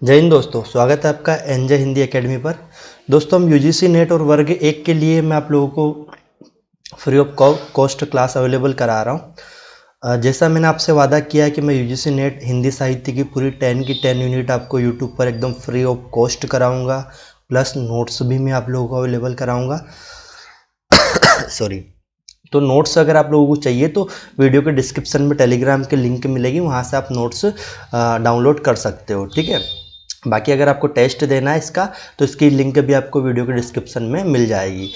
जय हिंद दोस्तों, स्वागत है आपका एनजे हिंदी एकेडमी पर। दोस्तों, हम यूजीसी नेट और वर्ग 1 के लिए मैं आप लोगों को free of cost class available करा रहा हूं। जैसा मैंने आपसे वादा किया है कि मैं यूजीसी नेट हिंदी साहित्य की पूरी 10 की 10 यूनिट आपको यूट्यूब पर एकदम फ्री ऑफ कॉस्ट कराऊंगा, प्लस नोट्स भी मैं आप लोगों को अवेलेबल कराऊंगा। सॉरी। तो नोट्स अगर आप लोगों को चाहिए तो वीडियो के डिस्क्रिप्शन में टेलीग्राम की लिंक मिलेगी, वहाँ से आप नोट्स डाउनलोड कर सकते हो। ठीक है। बाकी अगर आपको टेस्ट देना है इसका तो इसकी लिंक भी आपको वीडियो के डिस्क्रिप्शन में मिल जाएगी।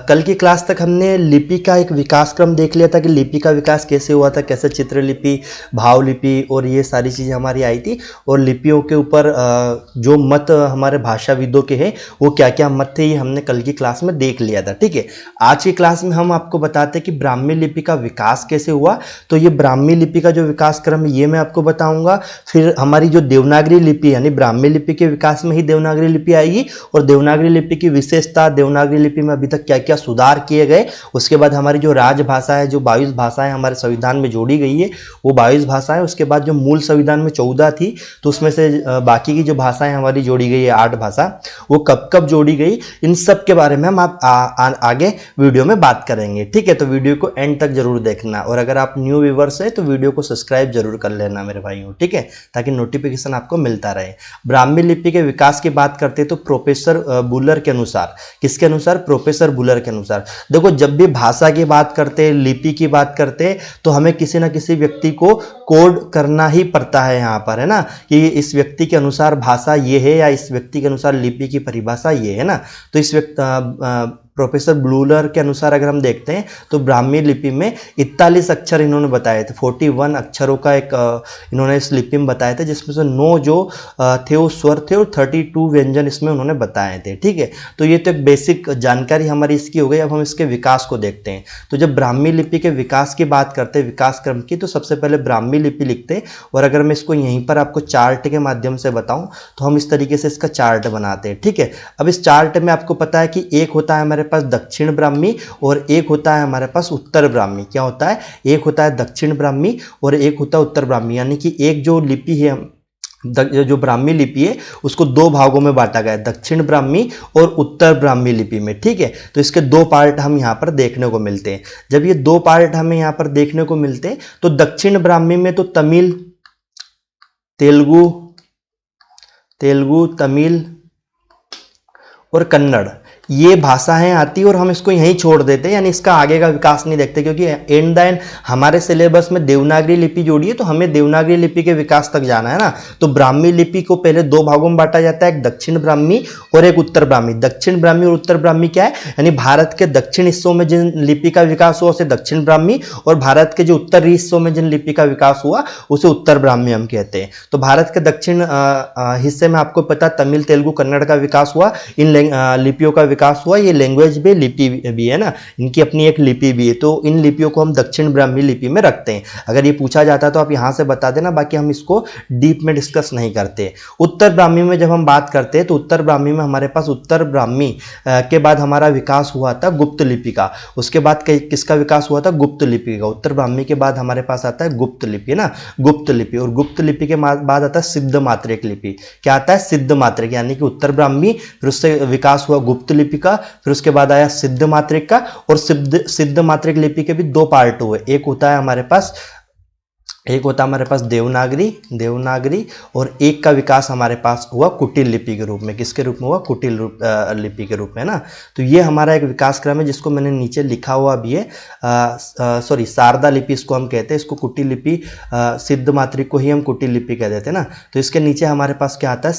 कल की क्लास तक हमने लिपि का एक विकास क्रम देख लिया था कि लिपि का विकास कैसे हुआ था, कैसे चित्रलिपि, भाव लिपि और ये सारी चीज़ें हमारी आई थी। और लिपियों के ऊपर जो मत हमारे भाषाविदों के हैं वो क्या क्या मत थे, ये हमने कल की क्लास में देख लिया था। ठीक है। आज की क्लास में हम आपको बताते हैं कि ब्राह्मी लिपि का विकास कैसे हुआ। तो ये ब्राह्मी लिपि का जो विकास क्रम है ये मैं आपको बताऊंगा। फिर हमारी जो देवनागरी लिपि यानी ब्राह्मी लिपि के विकास में ही देवनागरी लिपि आएगी, और देवनागरी लिपि की विशेषता, देवनागरी लिपि में अभी तक क्या क्या सुधार किए गए। उसके बाद हमारी जो राजभाषा है, जो 22 भाषाएं हमारे संविधान में जोड़ी गई है वो 22 भाषाएं। उसके बाद जो मूल संविधान में 14 थी तो उसमें से बाकी की जो भाषाएं हमारी जोड़ी गई है 8 भाषा, वो कब कब जोड़ी गई, इन सब के बारे में हम आगे वीडियो में बात करेंगे। ठीक है। तो वीडियो को एंड तक जरूर देखना, और अगर आप न्यू व्यूअर्स है तो वीडियो को सब्सक्राइब जरूर कर लेना मेरे भाइयों। ठीक है, ताकि नोटिफिकेशन आपको मिलता रहे। ब्राह्मी लिपि के विकास की बात करते हैं तो प्रोफेसर बुलर के अनुसार, किसके अनुसार? प्रोफेसर बुलर के अनुसार। देखो, जब भी भाषा की बात करते हैं, लिपि की बात करते हैं, तो हमें किसी ना किसी व्यक्ति को कोड करना ही पड़ता है यहाँ पर, है ना, कि इस व्यक्ति के अनुसार भाषा ये है या इस व्यक्ति के अनुसार लिपि की परिभाषा ये है ना। तो इस व्यक्ति प्रोफेसर ब्लूलर के अनुसार अगर हम देखते हैं तो ब्राह्मी लिपि में 41 अक्षर इन्होंने बताए थे। 41 अक्षरों का एक इन्होंने इस लिपि में बताए थे, जिसमें से 9 जो थे वो स्वर थे और 32 व्यंजन इसमें उन्होंने बताए थे। ठीक है। तो ये तो एक बेसिक जानकारी हमारी इसकी हो गई। अब हम इसके विकास को देखते हैं। तो जब ब्राह्मी लिपि के विकास की बात करते हैं, विकास क्रम की, तो सबसे पहले ब्राह्मी लिपि लिखते हैं। और अगर मैं इसको यहीं पर आपको चार्ट के माध्यम से बताऊं तो हम इस तरीके से इसका चार्ट बनाते हैं। ठीक है। अब इस चार्ट में आपको पता है कि एक होता है हमारे पास दक्षिण ब्राह्मी और एक होता है हमारे पास उत्तर ब्राह्मी। क्या होता है? एक होता है दक्षिण ब्राह्मी और एक होता है उत्तर ब्राह्मी। यानी कि एक जो लिपि है, जो ब्राह्मी लिपि है, उसको 2 भागों में बांटा गया है, दक्षिण ब्राह्मी और उत्तर ब्राह्मी लिपि में। ठीक है। तो इसके 2 पार्ट हम यहाँ पर देखने को मिलते हैं। जब ये 2 पार्ट हमें यहाँ पर देखने को मिलते हैं तो दक्षिण ब्राह्मी में तो तमिल, तेलुगु, तमिल और कन्नड़ ये भाषाएं आती है, और हम इसको यहीं छोड़ देते हैं, यानी इसका आगे का विकास नहीं देखते, क्योंकि एंड द एंड हमारे सिलेबस में देवनागरी लिपि जोड़ी है, तो हमें देवनागरी लिपि के विकास तक जाना है ना। तो ब्राह्मी लिपि को पहले 2 भागों में बांटा जाता है, एक दक्षिण ब्राह्मी और एक उत्तर ब्राह्मी। दक्षिण ब्राह्मी और उत्तर ब्राह्मी क्या है? यानी भारत के दक्षिण हिस्सों में जिन लिपि का विकास हुआ उसे दक्षिण ब्राह्मी, और भारत के जो उत्तरी हिस्सों में जिन लिपि का विकास हुआ उसे उत्तर ब्राह्मी हम कहते हैं। तो भारत के दक्षिण हिस्से में आपको पता तमिल, तेलुगु, कन्नड़ का विकास हुआ, इन लिपियों का विकास हुआ। ये लैंग्वेज भी, लिपि भी है ना, इनकी अपनी एक लिपि भी है। तो इन लिपियों को हम दक्षिण ब्राह्मी लिपि में रखते हैं। अगर ये पूछा जाता तो आप यहां से बता देना, बाकी हम इसको डीप में डिस्कस नहीं करते। उत्तर ब्राह्मी में जब हम बात करते हैं तो उत्तर ब्राह्मी में हमारे पास उत्तर ब्राह्मी के बाद हमारा विकास हुआ था गुप्त लिपि का। उसके बाद किसका विकास हुआ था? गुप्त लिपि का। उत्तर ब्राह्मी के बाद हमारे पास आता है गुप्त लिपि, है ना, गुप्त लिपि। और गुप्त लिपि के बाद आता है सिद्ध मात्रिक लिपि। क्या आता है? सिद्ध मात्रिक। यानी कि उत्तर ब्राह्मी, फिर उससे विकास हुआ गुप्त लिपि का, फिर उसके बाद आया सिद्ध मात्रिक का। और सिद्ध मात्रिक लिपि के भी 2 पार्ट हुए। एक होता है हमारे पास देवनागरी, और एक का विकास हमारे पास हुआ कुटिल लिपि के रूप में। किसके रूप में हुआ? कुटिल लिपि के रूप में, ना। तो ये हमारा एक विकास क्रम है, जिसको मैंने नीचे लिखा हुआ भी है। शारदा लिपि इसको हम कहते हैं। इसको कुटिल लिपि, सिद्ध मात्रिक को ही हम कुटिल लिपि कह देते हैं ना। तो इसके नीचे हमारे पास क्या आता है?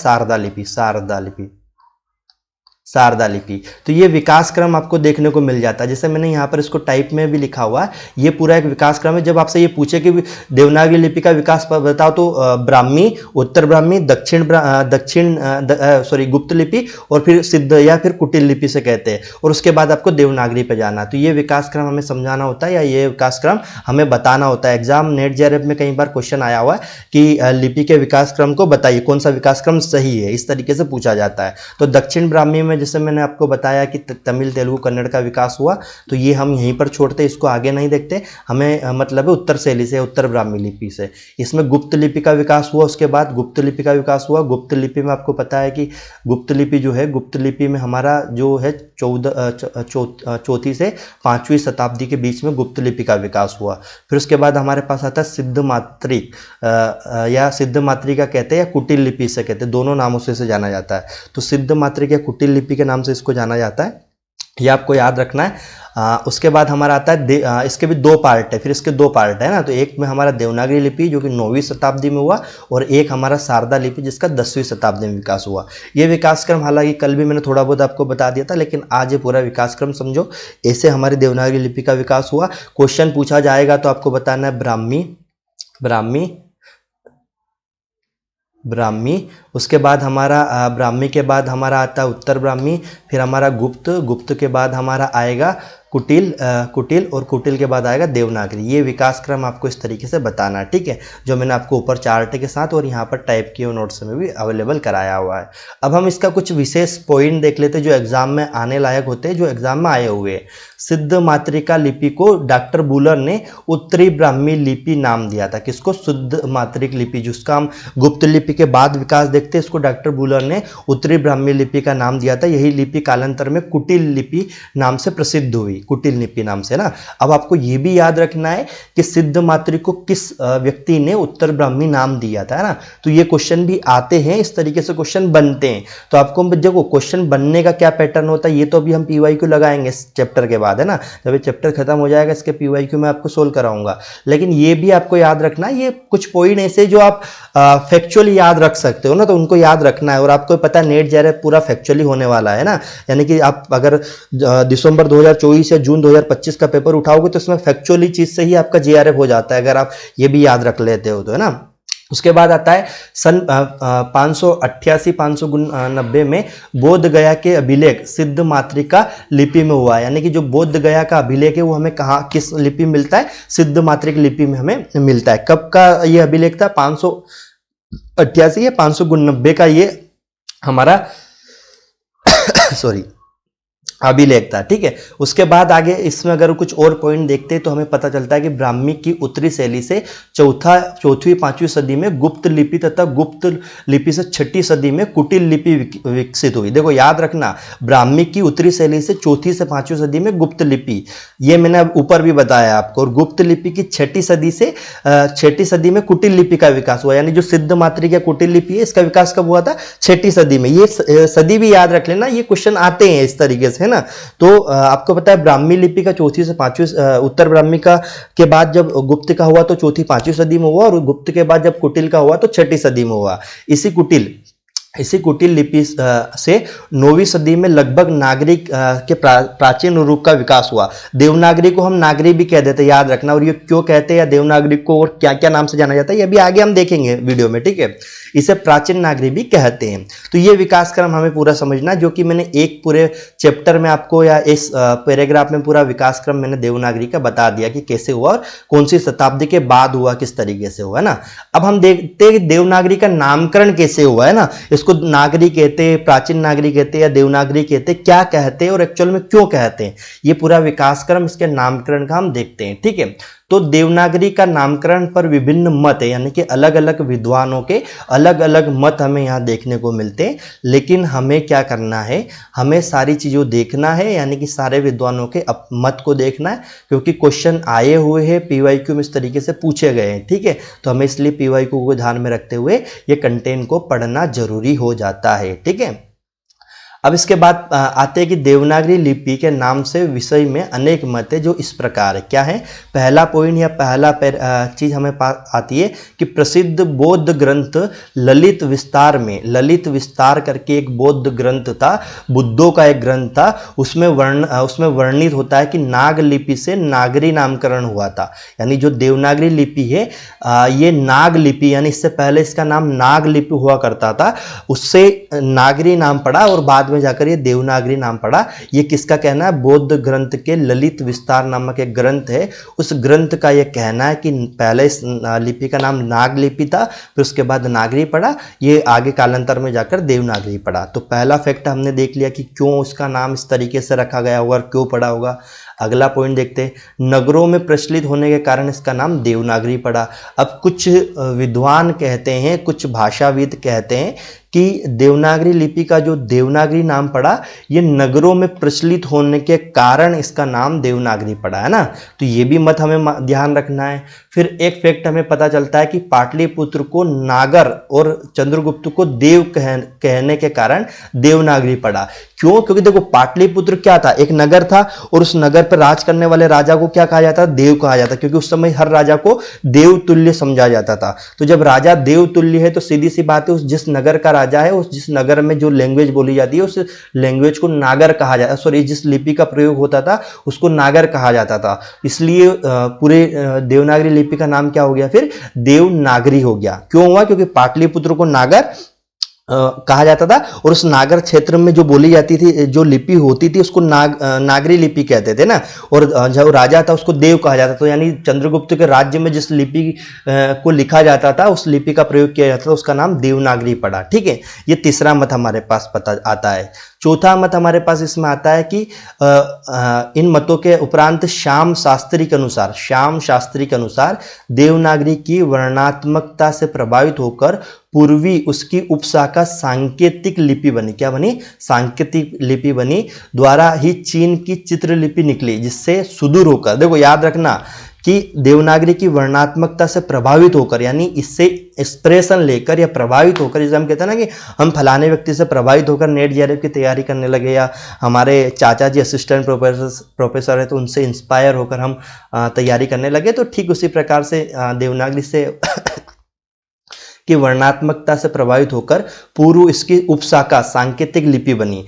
शारदा लिपि। तो ये विकास क्रम आपको देखने को मिल जाता है। जैसे मैंने यहाँ पर इसको टाइप में भी लिखा हुआ है, ये पूरा एक विकास क्रम है। जब आपसे ये पूछे कि देवनागरी लिपि का विकास बताओ तो ब्राह्मी, उत्तर ब्राह्मी, गुप्त लिपि और फिर सिद्ध या फिर कुटिल लिपि से कहते हैं, और उसके बाद आपको देवनागरी पे जाना। तो ये विकास क्रम हमें समझाना होता है, या ये विकास क्रम हमें बताना होता है। एग्जाम नेट जेआरएफ में कई बार क्वेश्चन आया हुआ है कि लिपि के विकास क्रम को बताइए, कौन सा विकास क्रम सही है, इस तरीके से पूछा जाता है। तो दक्षिण ब्राह्मी में में जैसे मैंने आपको बताया कि तमिल, तेलुगु, कन्नड़ का विकास हुआ, तो ये हम यहीं पर छोड़ते, इसको आगे नहीं देखते। हमें मतलब है उत्तर शैली से, उत्तर ब्राह्मी लिपि से। इसमें गुप्त लिपि का विकास हुआ, उसके बाद गुप्त लिपि का विकास हुआ। गुप्त लिपि में आपको पता है कि गुप्त लिपि जो है, गुप्त लिपि में हमारा जो है चौथी से 5वीं शताब्दी के बीच में गुप्त लिपि का विकास हुआ। फिर उसके बाद हमारे पास आता है सिद्ध मात्रिक, या सिद्ध मात्रिका कहते हैं या कुटिल लिपि से कहते हैं, दोनों नामों से इसे जाना जाता है। तो सिद्ध मात्रिक या कुटिल लिपि के नाम से इसको जाना जाता है, ये आपको याद रखना है। उसके बाद हमारा आता है इसके भी 2 पार्ट है, फिर इसके 2 पार्ट है ना। तो एक में हमारा देवनागरी लिपि जो कि 9वीं शताब्दी में हुआ, और एक हमारा शारदा लिपि जिसका 10वीं शताब्दी में विकास हुआ। ये विकास क्रम हालांकि कल भी मैंने थोड़ा बहुत आपको बता दिया था, लेकिन आज ये पूरा विकास क्रम समझो। ऐसे हमारी देवनागरी लिपि का विकास हुआ। क्वेश्चन पूछा जाएगा तो आपको बताना है ब्राह्मी, उसके बाद हमारा ब्राह्मी के बाद हमारा आता है उत्तर ब्राह्मी, फिर हमारा गुप्त के बाद हमारा आएगा कुटिल, और कुटिल के बाद आएगा देवनागरी। ये विकास क्रम आपको इस तरीके से बताना है, ठीक है, जो मैंने आपको ऊपर चार्ट के साथ और यहाँ पर टाइप किए नोट्स में भी अवेलेबल कराया हुआ है। अब हम इसका कुछ विशेष पॉइंट देख लेते हैं जो एग्जाम में आने लायक होते हैं, जो एग्जाम में आए हुए हैं। सिद्ध मात्रिका लिपि को डॉक्टर बुलर ने उत्तरी ब्राह्मी लिपि नाम दिया था। किसको? शुद्ध मात्रिक लिपि, जिसका हम गुप्त लिपि के बाद विकास देखते हैं, इसको डॉक्टर बुलर ने उत्तरी ब्राह्मी लिपि का नाम दिया था। यही लिपि कालांतर में कुटिल लिपि नाम से प्रसिद्ध हुई, कुटिल लिपि नाम से ना। अब आपको ये भी याद रखना है कि सिद्ध मात्रिक को किस व्यक्ति ने उत्तर ब्राह्मी नाम दिया था, है ना। तो ये क्वेश्चन भी आते हैं, इस तरीके से क्वेश्चन बनते हैं। तो आपको देखो क्वेश्चन बनने का क्या पैटर्न होता है, ये तो अभी हम पीवाईक्यू लगाएंगे इस चैप्टर के बाद, है ना। जब ये चैप्टर खत्म हो जाएगा इसके पीवाईक्यू में आपको सोल्व कराऊंगा। लेकिन ये भी आपको याद रखना है, ये कुछ पॉइंट ऐसे जो आप फैक्चुअली याद रख सकते हो ना, तो उनको याद रखना है। और आपको पता है नेट जरा पूरा फैक्चुअली होने वाला है ना, यानी कि आप अगर दिसंबर 2024 या जून 2025 का पेपर उठाओगे तो इसमें फैक्चुअली चीज से ही आपका जीआरएफ हो जाता है, अगर आप ये भी याद रख लेते हो तो, है ना। उसके बाद आता है सन 588-590 में बोध गया के अभिलेख सिद्ध मात्रिका लिपि में हुआ। यानी कि जो बोध गया का अभिलेख है वो हमें कहाँ, किस लिपि में मिलता है? सिद्ध मात्रिक लिपि में हमें मिलता है। कब का ये अभिलेख था? 588 या 590 का ये हमारा अभिलेख था, ठीक है। उसके बाद आगे इसमें अगर कुछ और पॉइंट देखते हैं तो हमें पता चलता है कि ब्राह्मी की उत्तरी शैली से चौथी 5वीं सदी में गुप्त लिपि तथा गुप्त लिपि से 6ठी सदी में कुटिल लिपि विकसित हुई। देखो याद रखना, ब्राह्मी की उत्तरी शैली से चौथी से 5वीं सदी में गुप्त लिपि, ये मैंने ऊपर भी बताया आपको। और गुप्त लिपि की 6ठी सदी से 6ठी सदी में कुटिल लिपि का विकास हुआ। यानी जो सिद्ध मात्रिक या कुटिल लिपि है इसका विकास कब हुआ था? 6ठी सदी में। ये सदी भी याद रख लेना, ये क्वेश्चन आते हैं इस तरीके से, है ना। तो आपको पता है ब्राह्मी लिपि का चौथी से 5वीं, उत्तर ब्राह्मी का के बाद जब गुप्त का हुआ तो चौथी 5वीं सदी में हुआ, और गुप्त के बाद जब कुटिल का हुआ तो 6ठी सदी में हुआ। इसी कुटिल लिपि से 9वीं सदी में लगभग नागरी के प्राचीन रूप का विकास हुआ। देवनागरी को हम नागरी भी कह देते हैं, याद रखना। और ये क्यों कहते हैं या देवनागरी को और क्या क्या नाम से जाना जाता है ये भी आगे हम देखेंगे वीडियो में, ठीक है। इसे प्राचीन नागरी भी कहते हैं। तो ये विकास क्रम हमें पूरा समझना, जो कि मैंने एक पूरे चैप्टर में आपको या इस पैराग्राफ में पूरा विकास क्रम मैंने देवनागरी का बता दिया कि कैसे हुआ और कौन सी शताब्दी के बाद हुआ, किस तरीके से हुआ, है ना। अब हम देखते हैं देवनागरी का नामकरण कैसे हुआ, है ना। इसको नागरी कहते हैं, प्राचीन नागरी कहते हैं या देवनागरी कहते हैं, क्या कहते हैं और एक्चुअल में क्यों कहते हैं, ये पूरा विकास क्रम इसके नामकरण का हम देखते हैं, ठीक है। तो देवनागरी का नामकरण पर विभिन्न मत है, यानी कि अलग अलग विद्वानों के अलग अलग मत हमें यहाँ देखने को मिलते हैं। लेकिन हमें क्या करना है, हमें सारी चीज़ों देखना है, यानी कि सारे विद्वानों के मत को देखना है, क्योंकि क्वेश्चन आए हुए हैं पीवाईक्यू में इस तरीके से पूछे गए हैं, ठीक है। तो हमें इसलिए पीवाईक्यू को ध्यान में रखते हुए ये कंटेंट को पढ़ना जरूरी हो जाता है, ठीक है। अब इसके बाद आते हैं कि देवनागरी लिपि के नाम से विषय में अनेक मत है, जो इस प्रकार है। क्या है? पहला पॉइंट या पहला चीज हमें आती है कि प्रसिद्ध बौद्ध ग्रंथ ललित विस्तार में, ललित विस्तार करके एक बौद्ध ग्रंथ था, बुद्धों का एक ग्रंथ था, उसमें वर्णित होता है कि नाग लिपि से नागरी नामकरण हुआ था। यानी जो देवनागरी लिपि है ये नाग लिपि, यानी इससे पहले इसका नाम नाग लिपि हुआ करता था, उससे नागरी नाम पड़ा और बाद में में जाकर ये देवनागरी नाम पड़ा। ये किसका कहना है? बौद्ध ग्रंथ के ललित विस्तार नामक एक ग्रंथ है, उस ग्रंथ का ये कहना है कि पहले इस लिपि का नाम नाग लिपि था, फिर उसके बाद नागरी पड़ा, ये आगे कालांतर में जाकर देवनागरी पड़ा। तो पहला फैक्ट हमने देख लिया कि क्यों इसका नाम इस तरीके से रखा गया होगा और क्यों पड़ा होगा। अगला पॉइंट देखते हैं, नगरों में प्रचलित होने के कारण इसका नाम देवनागरी पड़ा। अब कुछ विद्वान कहते हैं, कुछ भाषाविद कहते हैं कि देवनागरी लिपि का जो देवनागरी नाम पड़ा, ये नगरों में प्रचलित होने के कारण इसका नाम देवनागरी पड़ा, है ना। तो ये भी मत हमें ध्यान रखना है। फिर एक फैक्ट हमें पता चलता है कि पाटलिपुत्र को नागर और चंद्रगुप्त को देव कहने के कारण देवनागरी पड़ा। क्यों? क्योंकि देखो पाटलिपुत्र क्या था? एक नगर था, और उस नगर पर राज करने वाले राजा को क्या कहा जाता? देव कहा जाता, क्योंकि उस समय हर राजा को देव तुल्य समझा जाता था। तो जब राजा देव तुल्य है तो सीधी सी बात है, उस जिस नगर का राजा है, उस जिस नगर में जो लैंग्वेज बोली जाती है उस लैंग्वेज को नागर कहा जाता, सॉरी जिस लिपि का प्रयोग होता था उसको नागर कहा जाता था। इसलिए पूरे देवनागरी लिपि का नाम क्या हो गया? फिर देवनागरी हो गया। क्यों हुआ? क्योंकि पाटलिपुत्र को नागर कहा जाता था, और उस नागर क्षेत्र में जो बोली जाती थी, जो लिपि होती थी, उसको नागरी लिपि कहते थे ना, और जो राजा था उसको देव कहा जाता था। तो यानी चंद्रगुप्त के राज्य में जिस लिपि को लिखा जाता था, उस लिपि का प्रयोग किया जाता था, उसका नाम देवनागरी पड़ा। ठीक है, ये तीसरा मत हमारे पास पता आता है। चौथा मत हमारे पास इसमें आता है कि इन मतों के उपरांत श्याम शास्त्री के अनुसार देवनागरी की वर्णात्मकता से प्रभावित होकर पूर्वी उसकी उपशाखा सांकेतिक लिपि बनी। क्या बनी? सांकेतिक लिपि बनी, द्वारा ही चीन की चित्रलिपि निकली, जिससे सुदूर होकर, देखो याद रखना कि देवनागरी की वर्णात्मकता से प्रभावित होकर, यानी इससे इंस्पिरेशन लेकर या प्रभावित होकर, जैसे हम कहते हैं ना कि हम फलाने व्यक्ति से प्रभावित होकर नेट जेआरएफ की तैयारी करने लगे, या हमारे चाचा जी असिस्टेंट प्रोफेसर है तो उनसे इंस्पायर होकर हम तैयारी करने लगे, तो ठीक उसी प्रकार से देवनागरी से की वर्णात्मकता से प्रभावित होकर पूर्व इसकी उपशाखा सांकेतिक लिपि बनी,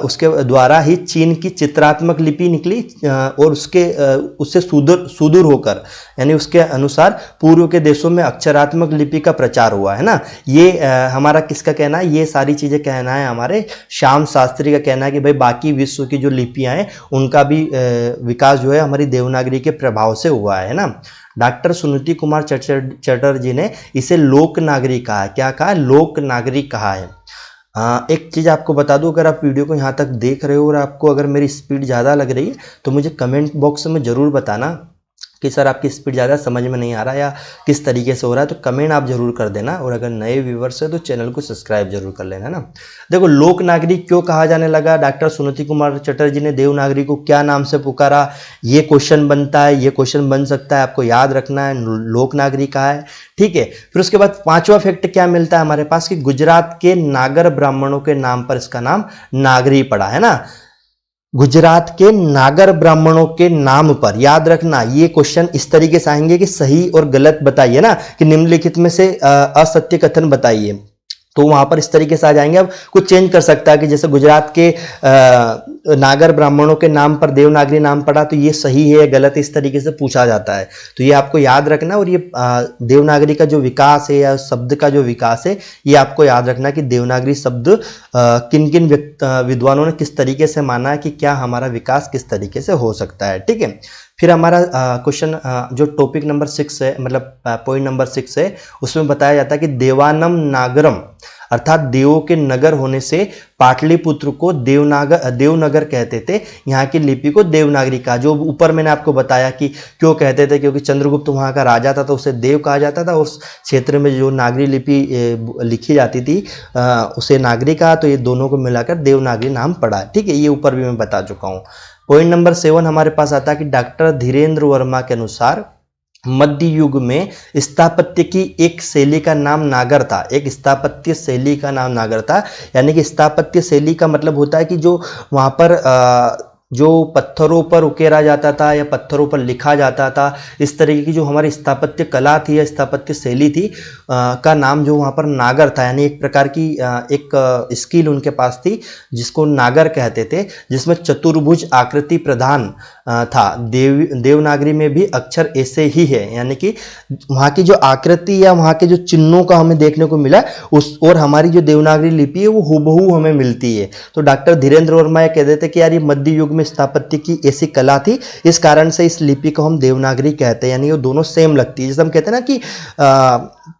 उसके द्वारा ही चीन की चित्रात्मक लिपि निकली, और उससे सुदूर होकर, यानी उसके अनुसार पूर्व के देशों में अक्षरात्मक लिपि का प्रचार हुआ, है ना। ये हमारा किसका कहना है? ये सारी चीजें कहना है हमारे श्याम शास्त्री का कहना है कि भाई बाकी विश्व की जो लिपियां हैं उनका भी विकास जो है हमारी देवनागरी के प्रभाव से हुआ है ना। डॉक्टर सुनीति कुमार चटर्जी ने इसे लोक नागरी कहा है। क्या कहा है? लोक नागरी कहा है। एक चीज़ आपको बता दूं, अगर आप वीडियो को यहाँ तक देख रहे हो और आपको अगर मेरी स्पीड ज़्यादा लग रही है तो मुझे कमेंट बॉक्स में ज़रूर बताना कि सर आपकी स्पीड ज़्यादा समझ में नहीं आ रहा या किस तरीके से हो रहा है, तो कमेंट आप जरूर कर देना। और अगर नए व्यूवर्स है तो चैनल को सब्सक्राइब जरूर कर लेना, है ना। देखो लोक नागरी क्यों कहा जाने लगा? डॉक्टर सुनीति कुमार चटर्जी ने देवनागरी को क्या नाम से पुकारा? ये क्वेश्चन बनता है, ये क्वेश्चन बन सकता है, आपको याद रखना है लोक नागरी कहा है। ठीक है, फिर उसके बाद पांचवा फैक्ट क्या मिलता है हमारे पास कि गुजरात के नागर ब्राह्मणों के नाम पर इसका नाम नागरी पड़ा, है ना। गुजरात के नागर ब्राह्मणों के नाम पर, याद रखना ये क्वेश्चन इस तरीके से आएंगे कि सही और गलत बताइए ना, कि निम्नलिखित में से असत्य कथन बताइए, तो वहां पर इस तरीके से आ जाएंगे। अब कुछ चेंज कर सकता है कि जैसे गुजरात के नागर ब्राह्मणों के नाम पर देवनागरी नाम पड़ा, तो ये सही है गलत, इस तरीके से पूछा जाता है, तो ये आपको याद रखना। और ये देवनागरी का जो विकास है या शब्द का जो विकास है, ये आपको याद रखना कि देवनागरी शब्द किन किन विद्वानों ने किस तरीके से माना है कि क्या हमारा विकास किस तरीके से हो सकता है। ठीक है, फिर हमारा क्वेश्चन जो टॉपिक नंबर 6 है, मतलब पॉइंट नंबर 6 है, उसमें बताया जाता है कि देवानम नागरम अर्थात देवों के नगर होने से पाटलिपुत्र को देवनगर कहते थे। यहाँ की लिपि को देवनागरी कहा। जो ऊपर मैंने आपको बताया कि क्यों कहते थे, क्योंकि चंद्रगुप्त वहाँ का राजा था तो उसे देव कहा जाता था, उस क्षेत्र में जो नागरी लिपि लिखी जाती थी उसे नागरी कहा, तो ये दोनों को मिलाकर देवनागरी नाम पड़ा। ठीक है, ये ऊपर भी मैं बता चुका हूँ। पॉइंट नंबर 7 हमारे पास आता है कि डॉक्टर धीरेन्द्र वर्मा के अनुसार मध्य युग में स्थापत्य की एक शैली का नाम नागर था। एक स्थापत्य शैली का नाम नागर था, यानी कि स्थापत्य शैली का मतलब होता है कि जो वहाँ पर जो पत्थरों पर उकेरा जाता था या पत्थरों पर लिखा जाता था, इस तरीके की जो हमारी स्थापत्य कला थी या स्थापत्य शैली थी का नाम जो वहाँ पर नागर था। यानी एक प्रकार की एक स्किल उनके पास थी जिसको नागर कहते थे, जिसमें चतुर्भुज आकृति प्रधान था। देवनागरी में भी अक्षर ऐसे ही है, यानी कि वहाँ की जो आकृति या वहाँ के जो चिन्हों का हमें देखने को मिला उस और हमारी जो देवनागरी लिपि है वो हूबहू हमें मिलती है। तो डॉक्टर धीरेन्द्र वर्मा ये कह देते कि यार ये मध्य युग में स्थापत्य की ऐसी कला थी, इस कारण से इस लिपि को हम देवनागरी कहते हैं, यानी वो दोनों सेम लगती है। जैसे हम कहते हैं ना कि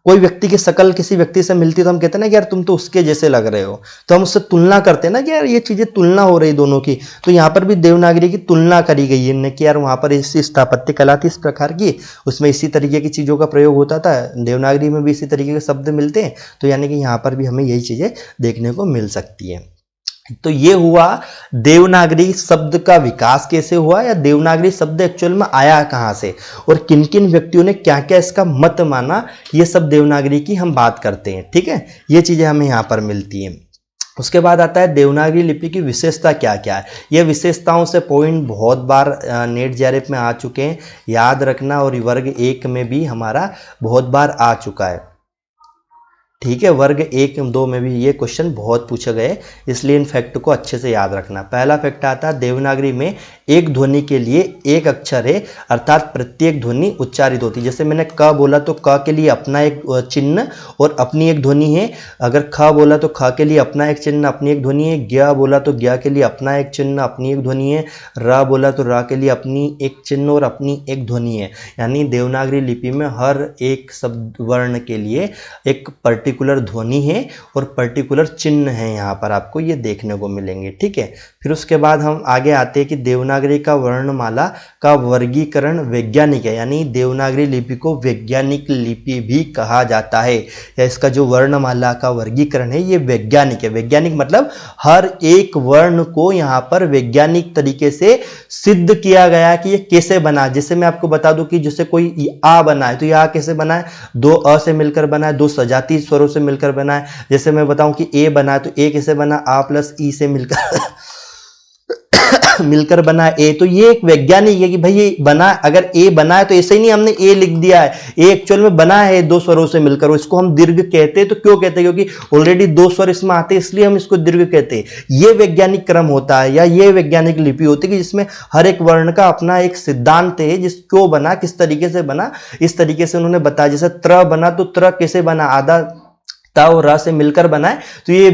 कोई व्यक्ति की शक्ल किसी व्यक्ति से मिलती है तो हम कहते हैं ना कि यार तुम तो उसके जैसे लग रहे हो, तो हम उससे तुलना करते हैं ना कि यार ये चीजें तुलना हो रही दोनों की। तो यहाँ पर भी देवनागरी की तुलना करी गई है कि यार वहाँ पर इसी स्थापत्य कला थी इस प्रकार की, उसमें इसी तरीके की चीज़ों का प्रयोग होता था, देवनागरी में भी इसी तरीके के शब्द मिलते हैं, तो यानी कि यहाँ पर भी हमें यही चीज़ें देखने को मिल सकती हैं। तो ये हुआ देवनागरी शब्द का विकास कैसे हुआ, या देवनागरी शब्द एक्चुअल में आया कहाँ से और किन किन व्यक्तियों ने क्या क्या इसका मत माना, ये सब देवनागरी की हम बात करते हैं। ठीक है, ये चीज़ें हमें यहाँ पर मिलती हैं। उसके बाद आता है देवनागरी लिपि की विशेषता क्या क्या है। ये विशेषताओं से पॉइंट बहुत बार नेट जेआरएफ में आ चुके हैं, याद रखना, और वर्ग 1 में भी हमारा बहुत बार आ चुका है। ठीक है, वर्ग 1 2 में भी ये क्वेश्चन बहुत पूछे गए, इसलिए इन फैक्ट को अच्छे से याद रखना। पहला फैक्ट आता है देवनागरी में एक ध्वनि के लिए एक अक्षर है, अर्थात प्रत्येक ध्वनि उच्चारित होती है। जैसे मैंने क बोला तो क के लिए अपना एक चिन्ह और अपनी एक ध्वनि है, अगर ख बोला तो ख के लिए अपना एक चिन्ह अपनी एक ध्वनि है, ज्ञ बोला तो ज्ञ के लिए अपना एक चिन्ह अपनी एक ध्वनि है, र बोला तो र के लिए अपनी एक चिन्ह और अपनी एक ध्वनि है। यानी देवनागरी लिपि में हर एक शब्द वर्ण के लिए एक पर्टिकुलर ध्वनि है और पर्टिकुलर चिन्ह है, यहाँ पर आपको ये देखने को मिलेंगे। ठीक है, फिर उसके बाद हम आगे आते हैं कि देवनागरी का वर्णमाला का वर्गीकरण वैज्ञानिक है, यानी देवनागरी लिपि को वैज्ञानिक लिपि भी कहा जाता है, या इसका जो वर्णमाला का वर्गीकरण है ये वैज्ञानिक है। वैज्ञानिक मतलब हर एक वर्ण को यहाँ पर वैज्ञानिक तरीके से सिद्ध किया गया कि ये कैसे बना। जैसे मैं आपको बता दूं कि जैसे कोई आ बना है तो यह कैसे बना है, दो अ से मिलकर बना है, दो सजाती स्वरों से मिलकर बना है। जैसे मैं बताऊं कि ए बना है तो ए कैसे बना, आ प्लस ई से मिलकर बना ए। तो ये एक वैज्ञानिक है कि भाई ये बना, अगर ए बना है तो ऐसे ही नहीं हमने ए लिख दिया है, ए एक्चुअल में बना है दो स्वरों से मिलकर। इसको हम दीर्घ कहते हैं, तो क्यों कहते हैं, क्योंकि ऑलरेडी दो स्वर इसमें आते हैं, इसलिए हम इसको दीर्घ कहते हैं। ये वैज्ञानिक क्रम होता है या ये वैज्ञानिक लिपि होती है कि जिसमें हर एक वर्ण का अपना एक सिद्धांत है, जिस क्यों बना, किस तरीके से बना, इस तरीके से उन्होंने बताया। जैसे त्र बना तो त्र कैसे बना, आधा ता और रा से मिलकर बना है, तो ये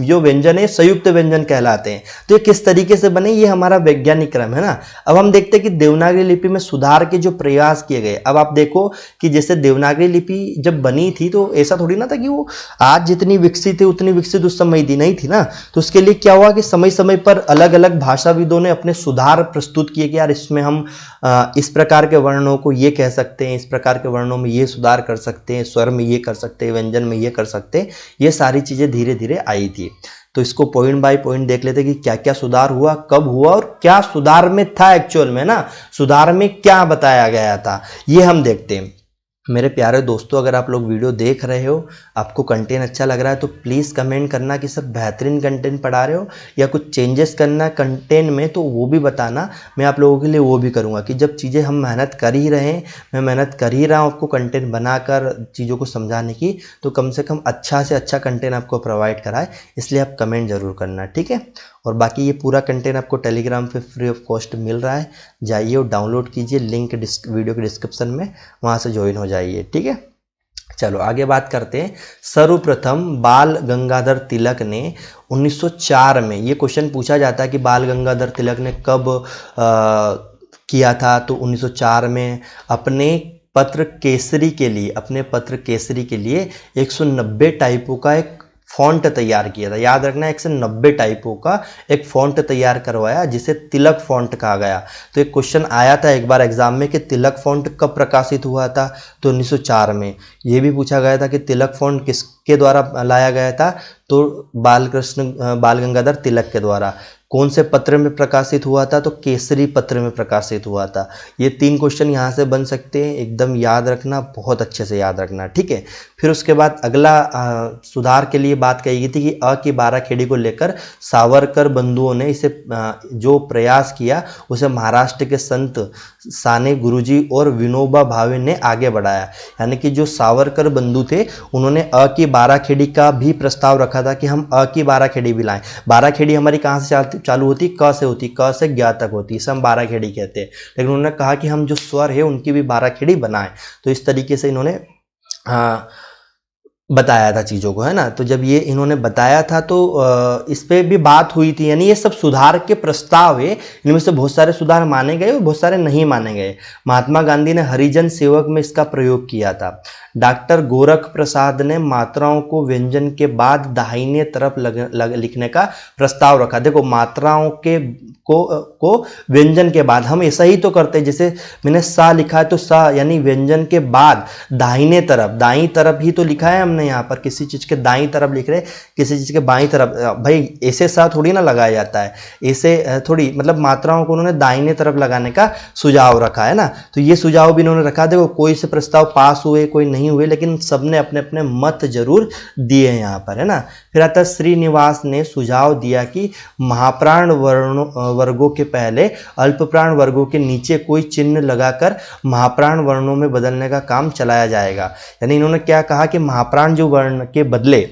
जो व्यंजन है संयुक्त व्यंजन कहलाते हैं। तो ये किस तरीके से बने, ये हमारा वैज्ञानिक क्रम है ना। अब हम देखते हैं कि देवनागरी लिपि में सुधार के जो प्रयास किए गए। अब आप देखो कि जैसे देवनागरी लिपि जब बनी थी तो ऐसा थोड़ी ना था कि वो आज जितनी विकसित है उतनी विकसित उस समय दी नहीं थी ना। तो उसके लिए क्या हुआ कि समय समय पर अलग अलग भाषाविदों ने अपने सुधार प्रस्तुत किए कि यार इसमें हम इस प्रकार के वर्णों को ये कह सकते हैं, इस प्रकार के वर्णों में ये सुधार कर सकते हैं, स्वर में ये कर सकते हैं, व्यंजन में ये कर सकते हैं। ये सारी चीजें धीरे धीरे आई थी। तो इसको पॉइंट बाय पॉइंट देख लेते कि क्या क्या सुधार हुआ, कब हुआ और क्या सुधार में था एक्चुअल में ना, सुधार में क्या बताया गया था, ये हम देखते हैं। मेरे प्यारे दोस्तों, अगर आप लोग वीडियो देख रहे हो, आपको कंटेंट अच्छा लग रहा है तो प्लीज़ कमेंट करना कि सब बेहतरीन कंटेंट पढ़ा रहे हो, या कुछ चेंजेस करना है कंटेंट में तो वो भी बताना। मैं आप लोगों के लिए वो भी करूँगा कि जब चीज़ें हम मेहनत कर ही रहे हैं, मैं मेहनत कर ही रहा हूँ आपको कंटेंट बनाकर चीज़ों को समझाने की, तो कम से कम अच्छा से अच्छा कंटेंट आपको प्रोवाइड कराए, इसलिए आप कमेंट ज़रूर करना। ठीक है, और बाकी ये पूरा कंटेंट आपको टेलीग्राम पे फ्री ऑफ कॉस्ट मिल रहा है, जाइए और डाउनलोड कीजिए, लिंक वीडियो के डिस्क्रिप्शन में, वहाँ से ज्वाइन हो जाइए। ठीक है, चलो आगे बात करते हैं। सर्वप्रथम बाल गंगाधर तिलक ने 1904 में, ये क्वेश्चन पूछा जाता है कि बाल गंगाधर तिलक ने कब किया था, तो 1904 में अपने पत्र केसरी के लिए 190 टाइपों का एक फॉन्ट तैयार किया था। याद रखना 190 टाइपों का एक फॉन्ट तैयार करवाया, जिसे तिलक फॉन्ट कहा गया। तो एक क्वेश्चन आया था एक बार एग्जाम में कि तिलक फॉन्ट कब प्रकाशित हुआ था, तो 1904 में। ये भी पूछा गया था कि तिलक फॉन्ट किसके द्वारा लाया गया था, तो बाल गंगाधर तिलक के द्वारा। कौन से पत्र में प्रकाशित हुआ था, तो केसरी पत्र में प्रकाशित हुआ था। ये 3 क्वेश्चन यहाँ से बन सकते हैं, एकदम याद रखना, बहुत अच्छे से याद रखना। ठीक है, फिर उसके बाद अगला सुधार के लिए बात कही गई थी कि अ की 12 खेड़ी को लेकर सावरकर बंधुओं ने इसे जो प्रयास किया उसे महाराष्ट्र के संत साने गुरुजी और विनोबा भावे ने आगे बढ़ाया। यानी कि जो सावरकर बंधु थे उन्होंने अ की 12 खेड़ी का भी प्रस्ताव रखा था कि हम अ की 12 खेड़ी भी लाएं। 12 खेड़ी हमारी कहाँ से चालू होती क से होती, क से ज्ञ तक होती, इसे हम 12 खेड़ी कहते हैं। लेकिन उन्होंने कहा कि हम जो स्वर है उनकी भी 12 खेड़ी बनाएं, तो इस तरीके से इन्होंने बताया था चीज़ों को, है ना। तो जब ये इन्होंने बताया था तो इस पे भी बात हुई थी, यानी ये सब सुधार के प्रस्ताव है, इनमें से बहुत सारे सुधार माने गए और बहुत सारे नहीं माने गए। महात्मा गांधी ने हरिजन सेवक में इसका प्रयोग किया था। डॉक्टर गोरख प्रसाद ने मात्राओं को व्यंजन के बाद दाहिने तरफ लिखने का प्रस्ताव रखा। देखो, मात्राओं के को व्यंजन के बाद हम ऐसा ही तो करते हैं, जैसे मैंने सा लिखा है तो सा यानी व्यंजन के बाद दाहिने तरफ, दाईं तरफ ही तो लिखा है हमने यहाँ पर, किसी चीज के दाईं तरफ लिख रहे, किसी चीज के बाईं तरफ। भाई ऐसे सा थोड़ी ना लगाया जाता है, ऐसे थोड़ी, मतलब मात्राओं को उन्होंने दाहिने तरफ लगाने का सुझाव रखा, है ना। तो ये सुझाव भी इन्होंने रखा। देखो, कोई से प्रस्ताव पास हुए, कोई नहीं हुए, लेकिन सबने अपने अपने मत जरूर दिए यहाँ पर, है ना। फिर आता श्रीनिवास ने सुझाव दिया कि महाप्राण वर्गों के पहले अल्पप्राण वर्गों के नीचे कोई चिन्ह लगाकर महाप्राण वर्णों में बदलने का काम चलाया जाएगा। यानी इन्होंने क्या कहा कि महाप्राण जो वर्ण के बदले,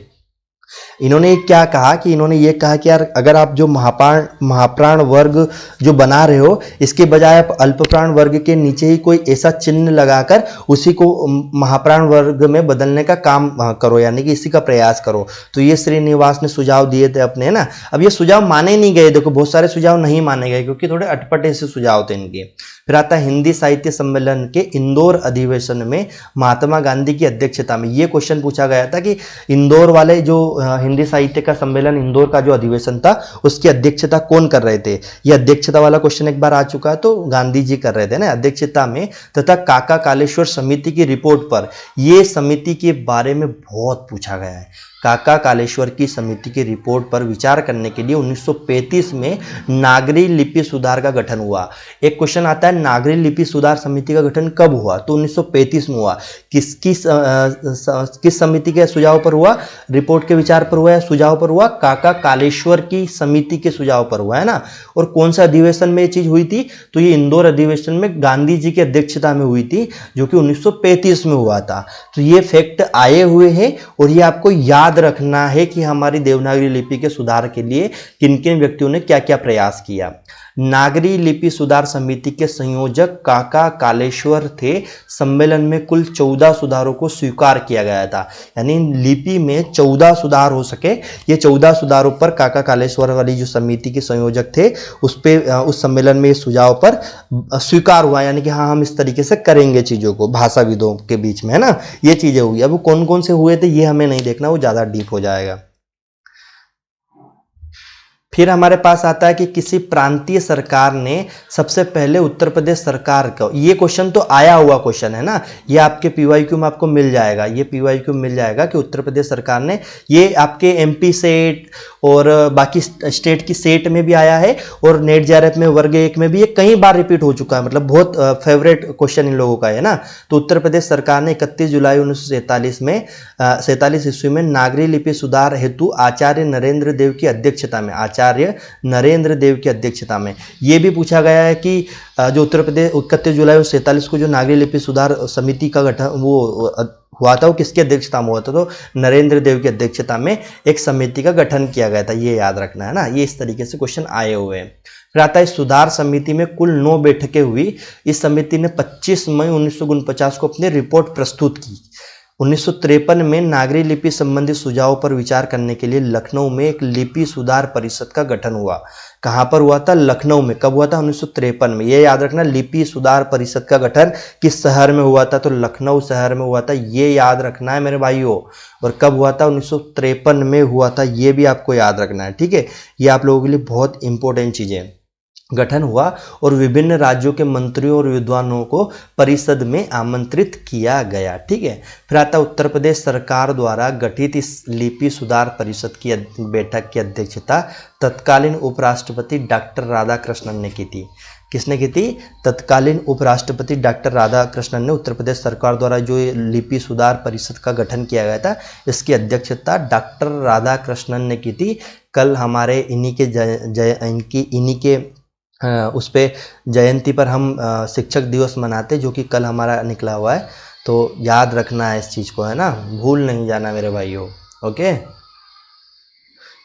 इन्होंने क्या कहा कि इन्होंने ये कहा कि यार अगर आप जो महाप्राण वर्ग जो बना रहे हो, इसके बजाय आप अल्पप्राण वर्ग के नीचे ही कोई ऐसा चिन्ह लगाकर उसी को महाप्राण वर्ग में बदलने का काम करो, यानी कि इसी का प्रयास करो। तो ये श्रीनिवास ने सुझाव दिए थे अपने, है ना। अब ये सुझाव माने नहीं गए, देखो बहुत सारे सुझाव नहीं माने गए क्योंकि थोड़े अटपटे से सुझाव थे इनके। फिर आता है हिंदी साहित्य सम्मेलन के इंदौर अधिवेशन में महात्मा गांधी की अध्यक्षता में। ये क्वेश्चन पूछा गया था कि इंदौर वाले जो हिंदी साहित्य का सम्मेलन, इंदौर का जो अधिवेशन था, उसकी अध्यक्षता कौन कर रहे थे। ये अध्यक्षता वाला क्वेश्चन एक बार आ चुका है, तो गांधी जी कर रहे थे ना अध्यक्षता में। तथा काका कालेश्वर समिति की रिपोर्ट पर, ये समिति के बारे में बहुत पूछा गया है। काका कालेश्वर की समिति की रिपोर्ट पर विचार करने के लिए 1935 में नागरी लिपि सुधार का गठन हुआ। एक क्वेश्चन आता है, नागरी लिपि सुधार समिति का गठन कब हुआ, तो 1935 में हुआ। किस समिति के सुझाव पर हुआ, रिपोर्ट के विचार पर हुआ या सुझाव पर हुआ, काका कालेश्वर की समिति के सुझाव पर हुआ, है ना। और कौन सा अधिवेशन में ये चीज हुई थी, तो ये इंदौर अधिवेशन में गांधी जी की अध्यक्षता में हुई थी, जो कि 1935 में हुआ था। तो ये फैक्ट आए हुए हैं और ये आपको याद रखना है कि हमारी देवनागरी लिपि के सुधार के लिए किन किन व्यक्तियों ने क्या क्या प्रयास किया। नागरी लिपि सुधार समिति के संयोजक काका कालेश्वर थे। सम्मेलन में कुल 14 सुधारों को स्वीकार किया गया था, यानी लिपि में 14 सुधार हो सके। ये 14 सुधारों पर काका कालेश्वर वाली जो समिति के संयोजक थे, उस सम्मेलन में इस सुझाव पर स्वीकार हुआ, यानी कि हाँ हम इस तरीके से करेंगे चीजों को, भाषाविदों के बीच में, है ना। ये चीजें हुई। अब कौन कौन से हुए थे ये हमें नहीं देखना, वो ज्यादा डीप हो जाएगा। फिर हमारे पास आता है कि किसी प्रांतीय सरकार ने सबसे पहले उत्तर प्रदेश सरकार को, ये क्वेश्चन तो आया हुआ क्वेश्चन है ना, ये आपके पीवाईक्यू में आपको मिल जाएगा, ये पीवाईक्यू मिल जाएगा कि उत्तर प्रदेश सरकार ने, ये आपके एमपी सेट और बाकी स्टेट की सेट में भी आया है और नेट जेआरएफ में वर्ग 1 में भी ये कई बार रिपीट हो चुका है, मतलब बहुत फेवरेट क्वेश्चन इन लोगों का है ना। तो उत्तर प्रदेश सरकार ने 31 जुलाई 1947 में 47 ईस्वी में नागरी लिपि सुधार हेतु आचार्य नरेंद्र देव की अध्यक्षता में, आचार्य नरेंद्र देव की अध्यक्षता में, ये भी पूछा गया है कि जो उत्तर प्रदेश 31 जुलाई 1947 को जो नागरी लिपि सुधार समिति का गठन वो हुआ था, वो किसकी अध्यक्षता में हुआ था, तो नरेंद्र देव की अध्यक्षता में एक समिति का गठन किया गया था। ये याद रखना है ना, ये इस तरीके से क्वेश्चन आए हुए हैं। फिर आता है सुधार समिति में कुल 9 बैठकें हुई। इस समिति ने 25 मई 1949 को अपनी रिपोर्ट प्रस्तुत की। 1953 में नागरी लिपि संबंधी सुझावों पर विचार करने के लिए लखनऊ में एक लिपि सुधार परिषद का गठन हुआ। कहाँ पर हुआ था, लखनऊ में। कब हुआ था, 1953 में। ये याद रखना, लिपि सुधार परिषद का गठन किस शहर में हुआ था, तो लखनऊ शहर में हुआ था, ये याद रखना है मेरे भाइयों। और कब हुआ था, 1953 में हुआ था, ये भी आपको याद रखना है, ठीक है। ये आप लोगों के लिए बहुत इंपॉर्टेंट चीजें। गठन हुआ और विभिन्न राज्यों के मंत्रियों और विद्वानों को परिषद में आमंत्रित किया गया, ठीक है। फिर आता उत्तर प्रदेश सरकार द्वारा गठित इस लिपि सुधार परिषद की बैठक की अध्यक्षता तत्कालीन उपराष्ट्रपति डॉक्टर राधाकृष्णन ने की थी। किसने की थी, तत्कालीन उपराष्ट्रपति डॉक्टर राधाकृष्णन ने उत्तर प्रदेश सरकार द्वारा जो लिपि सुधार परिषद का गठन किया गया था, इसकी अध्यक्षता डॉक्टर राधाकृष्णन ने की थी। कल हमारे इन्हीं के उस पे जयंती पर हम शिक्षक दिवस मनाते, जो कि कल हमारा निकला हुआ है, तो याद रखना है इस चीज़ को, है ना, भूल नहीं जाना मेरे भाइयों, ओके।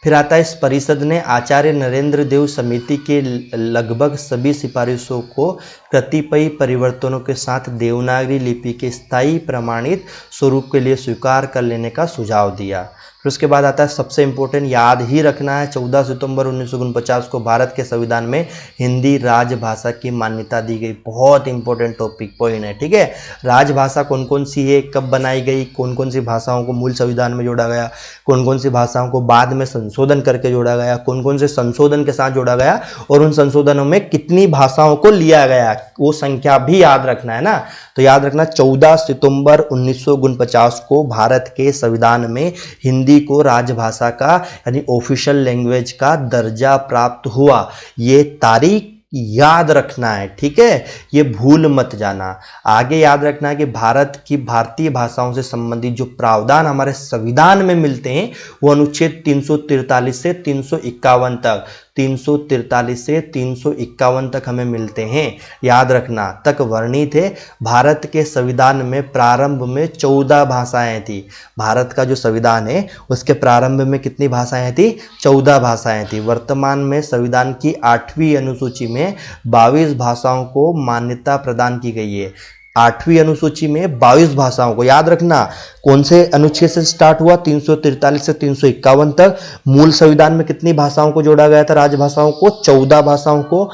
फिर आता है इस परिषद ने आचार्य नरेंद्र देव समिति के लगभग सभी सिफारिशों को कतिपय परिवर्तनों के साथ देवनागरी लिपि के स्थायी प्रमाणित स्वरूप के लिए स्वीकार कर लेने का सुझाव दिया। फिर उसके बाद आता है सबसे इंपॉर्टेंट, याद ही रखना है, 14 सितंबर 1949 को भारत के संविधान में हिंदी राजभाषा की मान्यता दी गई। बहुत इंपॉर्टेंट टॉपिक पॉइंट है, ठीक है। राजभाषा कौन कौन सी है, कब बनाई गई, कौन कौन सी भाषाओं को मूल संविधान में जोड़ा गया, कौन कौन सी भाषाओं को बाद में संशोधन करके जोड़ा गया, कौन कौन से संशोधन के साथ जोड़ा गया और उन संशोधनों में कितनी भाषाओं को लिया गया, वो संख्या भी याद रखना है ना। तो याद रखना 14 सितंबर 1949 को भारत के संविधान में हिंदी को राजभाषा का यानी ऑफिशियल लैंग्वेज का दर्जा प्राप्त हुआ। ये तारीख याद रखना है, ठीक है, ये भूल मत जाना। आगे याद रखना है कि भारत की भारतीय भाषाओं से संबंधित जो प्रावधान हमारे संविधान में मिलते हैं वो अनुच्छेद 343 से 351 तक, 343 से 351 तक हमें मिलते हैं, याद रखना, तक वर्णित है। भारत के संविधान में प्रारंभ में 14 भाषाएं थी। भारत का जो संविधान है उसके प्रारंभ में कितनी भाषाएं थी, 14 भाषाएं थी। वर्तमान में संविधान की 8वीं अनुसूची में 22 भाषाओं को मान्यता प्रदान की गई है। 8वीं अनुसूची में 22 भाषाओं को, याद रखना, कौन से अनुच्छेद से स्टार्ट हुआ, 343 से 351 तक। मूल संविधान में कितनी भाषाओं को जोड़ा गया था, राजभाषाओं को, 14 भाषाओं को।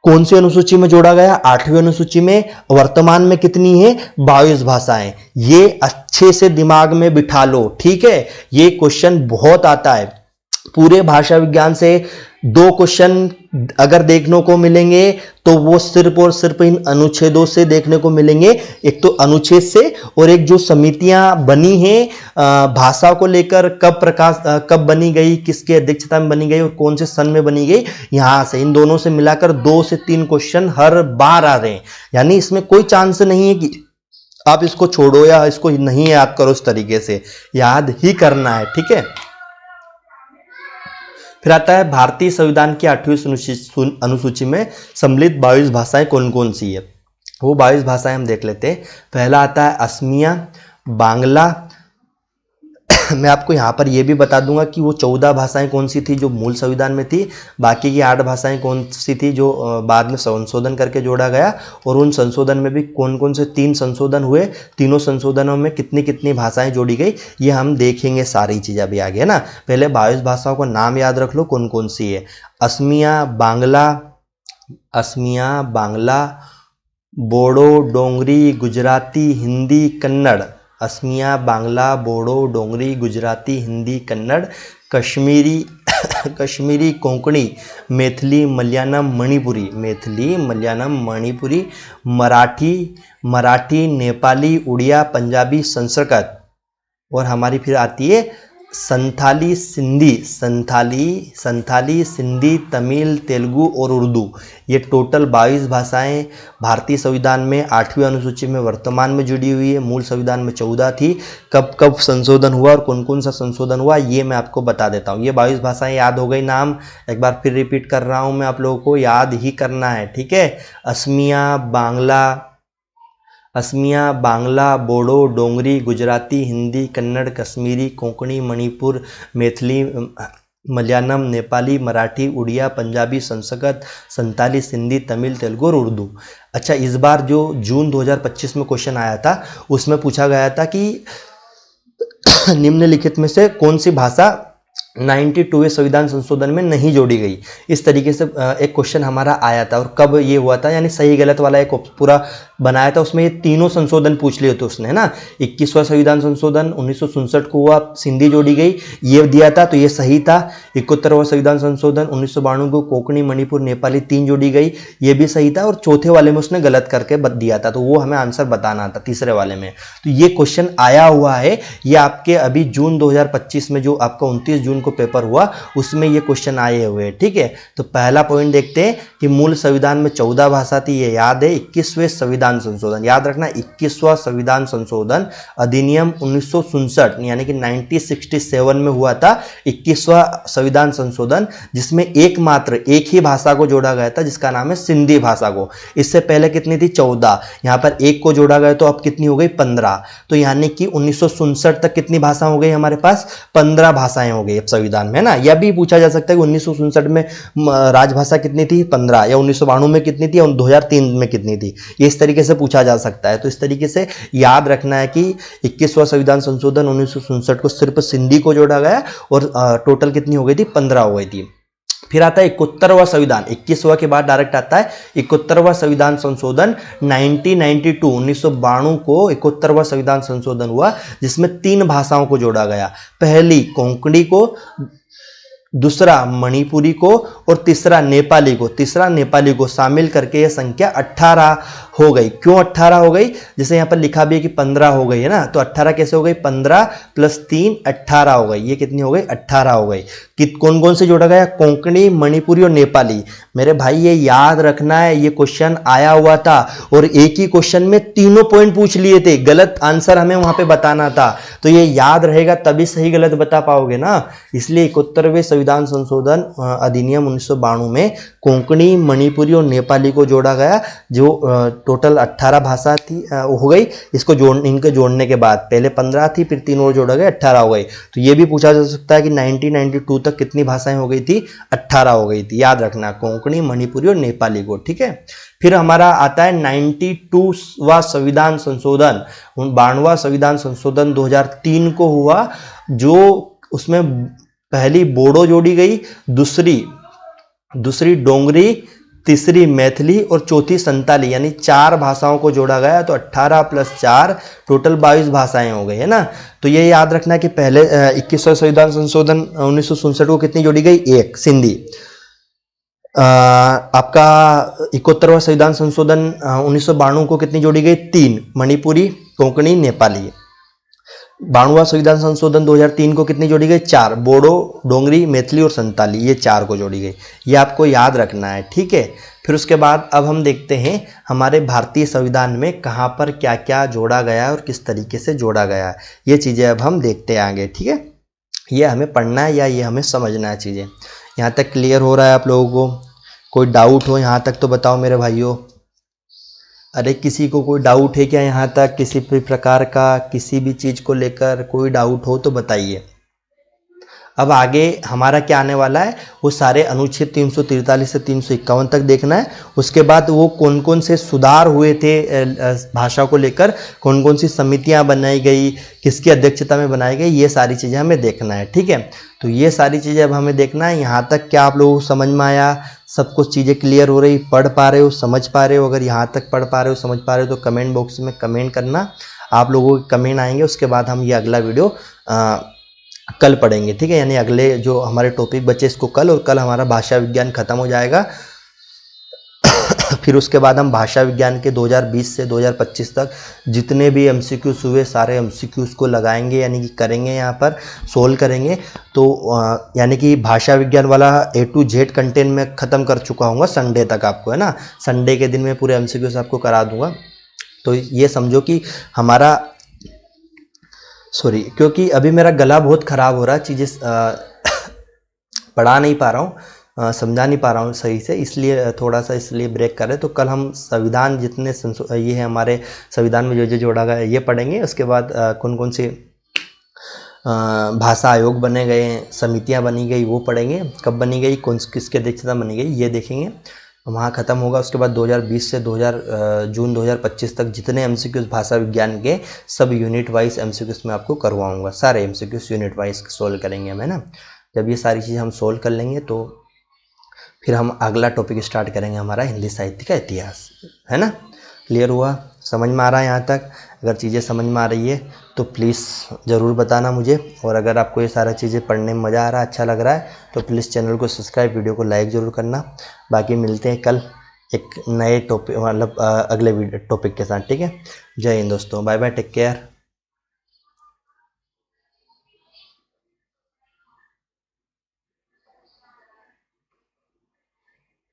कौन सी अनुसूची में जोड़ा गया, 8वीं अनुसूची में। वर्तमान में कितनी है, 22 भाषाएं। ये अच्छे से दिमाग में बिठा लो, ठीक है। ये क्वेश्चन बहुत आता है, पूरे भाषा विज्ञान से 2 क्वेश्चन अगर देखने को मिलेंगे तो वो सिर्फ और सिर्फ इन अनुच्छेदों से देखने को मिलेंगे। एक तो अनुच्छेद से और एक जो समितियां बनी हैं भाषा को लेकर, कब बनी गई, किसके अध्यक्षता में बनी गई और कौन से सन में बनी गई, यहां से इन दोनों से मिलाकर 2 से 3 क्वेश्चन हर बार आ रहे हैं। यानी इसमें कोई चांस नहीं है कि आप इसको छोड़ो या इसको नहीं याद करो, इस तरीके से याद ही करना है, ठीक है। फिर आता है भारतीय संविधान की 8वीं अनुसूची में सम्मिलित 22 भाषाएं कौन कौन सी है, वो 22 भाषाएं हम देख लेते हैं। पहला आता है असमिया, बांग्ला। मैं आपको यहाँ पर यह भी बता दूंगा कि वो 14 भाषाएं कौन सी थी जो मूल संविधान में थी, बाकी की 8 भाषाएं कौन सी थी जो बाद में संशोधन करके जोड़ा गया, और उन संशोधन में भी कौन कौन से 3 संशोधन हुए, तीनों संशोधनों में कितनी कितनी भाषाएं जोड़ी गई, ये हम देखेंगे सारी चीज़ें अभी आगे, है ना। पहले 22 भाषाओं को नाम याद रख लो कौन कौन सी है। असमिया, बांग्ला, बोडो, डोंगरी, गुजराती, हिंदी, कन्नड़। असमिया, बांग्ला, बोडो, डोंगरी, गुजराती, हिंदी, कन्नड़। कश्मीरी, कोंकणी, मैथिली, मलयालम, मणिपुरी, मराठी, नेपाली, उड़िया, पंजाबी, संस्कृत। और हमारी फिर आती है संथाली, सिंधी, तमिल, तेलुगु और उर्दू। ये टोटल 22 भाषाएं भारतीय संविधान में 8वीं अनुसूची में वर्तमान में जुड़ी हुई है। मूल संविधान में 14 थी। कब कब संशोधन हुआ और कौन कौन सा संशोधन हुआ ये मैं आपको बता देता हूँ। ये 22 भाषाएं याद हो गई नाम, एक बार फिर रिपीट कर रहा हूँ मैं, आप लोगों को याद ही करना है, ठीक है। असमिया, बांग्ला, बोडो, डोंगरी, गुजराती, हिंदी, कन्नड़, कश्मीरी, कोंकणी, मणिपुर, मैथिली, मलयालम, नेपाली, मराठी, उड़िया, पंजाबी, संस्कृत, संताली, सिंधी, तमिल, तेलुगु और उर्दू। अच्छा, इस बार जो जून 2025 में क्वेश्चन आया था उसमें पूछा गया था कि निम्नलिखित में से कौन सी भाषा 92वें संविधान संशोधन में नहीं जोड़ी गई। इस तरीके से एक क्वेश्चन हमारा आया था। और कब ये हुआ था, यानी सही गलत वाला एक पूरा बनाया था, उसमें ये तीनों संशोधन पूछ लिए थे उसने, है ना। 21वां संविधान संशोधन 1967 को हुआ, सिंधी जोड़ी गई, ये दिया था तो ये सही था। 71वां संविधान संशोधन 1992 को कोंकणी, मणिपुर, नेपाली 3 जोड़ी गई, ये भी सही था। और चौथे वाले में उसने गलत करके दिया था, तो वो हमें आंसर बताना था तीसरे वाले में। तो ये क्वेश्चन आया हुआ है, ये आपके अभी जून 2025 में जो आपका 29 जून को पेपर हुआ उसमें ये क्वेश्चन आए हुए हैं, ठीक है। तो पहला पॉइंट देखते हैं कि मूल संविधान में 14 भाषा थी, ये याद है। 21वें संविधान संशोधन, याद रखना 21वां संविधान संशोधन अधिनियम 1967 यानी कि 1967 में हुआ था 21वां संविधान संशोधन, जिसमें एक ही भाषा को जोड़ा गया था जिसका नाम है सिंधी भाषा को। इससे पहले कितनी थी, 14, यहाँ पर एक को जोड़ा गया तो अब कितनी हो गई, 15। तो यानी कि 1967 तक कितनी भाषा हो गई हमारे पास, 15 भाषाएं हो गई। अब संविधान में, है ना। यह भी पूछा जा सकता है कि 1967 में राजभाषा कितनी थी, 15, या 1992 में कितनी थी, और 2003 में कितनी थी। ये इस तरीके से पूछा जा सकता है। तो इस तरीके से याद रखना है कि 21वां संविधान संशोधन 1967 को सिर्फ सिंधी को जोड़ा गया और टोटल कितनी हो गई थी, 15 हो गई थी। फिर आता है 71वां संविधान, 21वां के बाद डायरेक्ट आता है 71वां संविधान संशोधन 1992 को 71वां संविधान संशोधन हुआ, जिसमें 3 भाषाओं को जोड़ा गया। पहली कोंकणी को, दूसरा मणिपुरी को और तीसरा नेपाली को शामिल करके यह संख्या 18 हो गई। क्यों 18 हो गई? जैसे यहाँ पर लिखा भी है कि 15 हो गई, है ना। तो 18 कैसे हो गई? 15 + 3 18 हो गई। ये कितनी हो गई? 18 हो गई। कि कौन कौन से जोड़ा गया? कोंकणी, मणिपुरी और नेपाली। मेरे भाई ये याद रखना है, ये क्वेश्चन आया हुआ था और एक ही क्वेश्चन में तीनों पॉइंट पूछ लिए थे, गलत आंसर हमें वहां पे बताना था। तो ये याद रहेगा तभी सही गलत बता पाओगे ना। इसलिए 71वें संविधान संशोधन अधिनियम 1992 में कोंकणी, मणिपुरी और नेपाली को जोड़ा गया, जो टोटल 18 भाषा थी हो गई। इनको जोड़ने के बाद पहले 15 थी, फिर 3 और जोड़ा गया, 18 हो गई। तो ये भी पूछा जा सकता है कि 1992 तक कितनी भाषाएं हो गई थी? 18 हो गई थी। याद रखना, कोंकणी, मणिपुरी और नेपाली को, ठीक है। फिर हमारा आता है 92वां संविधान संशोधन, 92वां संविधान संशोधन 2003 को हुआ, जो उसमें पहली बोडो जोड़ी गई, दूसरी डोंगरी, तीसरी मैथिली और चौथी संताली, यानी 4 भाषाओं को जोड़ा गया। तो 18 + 4 टोटल 22 भाषाएं हो गई, है ना। तो ये याद रखना कि पहले 21वां संविधान संशोधन 1967 को कितनी जोड़ी गई? 1 सिंधी। आपका 71वां संविधान संशोधन 1992 को कितनी जोड़ी गई? 3 मणिपुरी, कोंकणी, नेपाली। 92वां संविधान संशोधन 2003 को कितनी जोड़ी गई? 4 बोडो, डोंगरी, मैथिली और संताली, ये 4 को जोड़ी गई। ये आपको याद रखना है, ठीक है। फिर उसके बाद अब हम देखते हैं हमारे भारतीय संविधान में कहाँ पर क्या क्या जोड़ा गया है और किस तरीके से जोड़ा गया है। ये चीज़ें अब हम देखते हैं आगे, ठीक है। ये हमें पढ़ना है या ये हमें समझना है चीज़ें। यहाँ तक क्लियर हो रहा है आप लोगों को? कोई डाउट हो यहाँ तक तो बताओ मेरे भाइयों। अरे किसी को कोई डाउट है क्या यहाँ तक? किसी भी प्रकार का, किसी भी चीज़ को लेकर कोई डाउट हो तो बताइए। अब आगे हमारा क्या आने वाला है, वो सारे अनुच्छेद 343 से 351 तक देखना है। उसके बाद वो कौन कौन से सुधार हुए थे भाषा को लेकर, कौन कौन सी समितियां बनाई गई, किसकी अध्यक्षता में बनाई गई, ये सारी चीज़ें हमें देखना है, ठीक है। तो ये सारी चीज़ें अब हमें देखना है। यहाँ तक क्या आप लोगों को समझ में आया? सब कुछ चीज़ें क्लियर हो रही, पढ़ पा रहे हो, समझ पा रहे हो? अगर यहाँ तक पढ़ पा रहे हो, समझ पा रहे हो तो कमेंट बॉक्स में कमेंट करना। आप लोगों के कमेंट आएंगे, उसके बाद हम ये अगला वीडियो कल पढ़ेंगे, ठीक है। यानी अगले जो हमारे टॉपिक बचे इसको कल, और कल हमारा भाषा विज्ञान खत्म हो जाएगा। फिर उसके बाद हम भाषा विज्ञान के 2020 से 2025 तक जितने भी MCQs हुए सारे MCQs को लगाएंगे, यानी कि करेंगे, यहाँ पर सोल्व करेंगे। तो यानी कि भाषा विज्ञान वाला A to Z कंटेंट में ख़त्म कर चुका हूँ संडे तक आपको, है ना। संडे के दिन में पूरे MCQs आपको करा दूंगा। तो ये समझो कि हमारा क्योंकि अभी मेरा गला बहुत ख़राब हो रहा है, चीज़ें पढ़ा नहीं पा रहा हूँ, समझा नहीं पा रहा हूँ सही से, इसलिए थोड़ा सा इसलिए ब्रेक कर रहे। तो कल हम संविधान जितने ये है हमारे संविधान में जो जोड़ा गया ये पढ़ेंगे। उसके बाद कौन कौन से भाषा आयोग बने गए हैं, समितियाँ बनी गई, वो पढ़ेंगे। कब बनी गई, किसके अध्यक्षता बनी गई, ये देखेंगे। वहाँ ख़त्म होगा। उसके बाद 2020 से जून 2025 तक जितने MCQs भाषा विज्ञान के सब यूनिट वाइज MCQs में आपको करवाऊँगा। सारे MCQs यूनिट वाइज सोल्व करेंगे हम, है ना। जब ये सारी चीज़ें हम सोल्व कर लेंगे तो फिर हम अगला टॉपिक स्टार्ट करेंगे, हमारा हिंदी साहित्य का इतिहास, है ना। क्लियर हुआ? समझ में आ रहा है यहाँ तक? अगर चीज़ें समझ में आ रही है तो प्लीज़ ज़रूर बताना मुझे। और अगर आपको ये सारा चीज़ें पढ़ने में मज़ा आ रहा है, अच्छा लग रहा है, तो प्लीज़ चैनल को सब्सक्राइब, वीडियो को लाइक ज़रूर करना। बाकी मिलते हैं कल एक नए टॉपिक, मतलब अगले टॉपिक के साथ, ठीक है। जय हिंद दोस्तों, बाय बाय, टेक केयर।